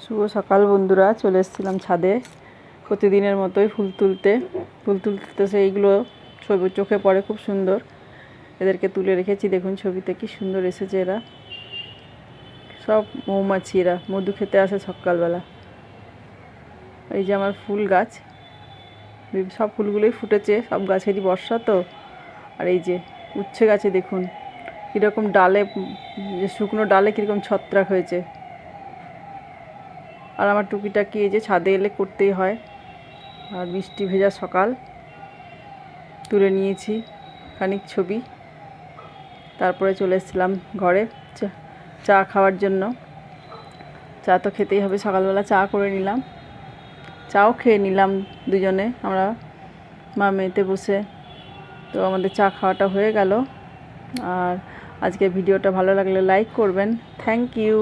শুভ সকাল বন্ধুরা, চলে এসেছিলাম ছাদে প্রতিদিনের মতোই ফুল তুলতে সেইগুলো ছবি চোখে পড়ে, খুব সুন্দর। এদেরকে তুলে রেখেছি, দেখুন ছবিতে কি সুন্দর এসেছে। এরা সব মৌমাছি, এরা মধু খেতে আসে সকালবেলা। এই যে আমার ফুল গাছ, সব ফুলগুলোই ফুটেছে, সব গাছেরই বর্ষা তো। আর এই যে উচ্ছে গাছে দেখুন কীরকম ডালে, যে শুকনো ডালে কীরকম ছত্রাক হয়েছে। আর আমার টুকিটাকি এই যে ছাদে এলে করতেই হয়। আর বৃষ্টি ভেজা সকাল, তুলে নিয়েছি খানিক ছবি। তারপরে চলে এসেছিলাম ঘরে চা খাওয়ার জন্য। চা তো খেতেই হবে, সকালবেলা চা করে নিলাম, চাও খেয়ে নিলাম দুজনে, আমরা মা মেয়েতে বসে। তো আমাদের চা খাওয়াটা হয়ে গেল। আর আজকের ভিডিওটা ভালো লাগলে লাইক করবেন। Thank you.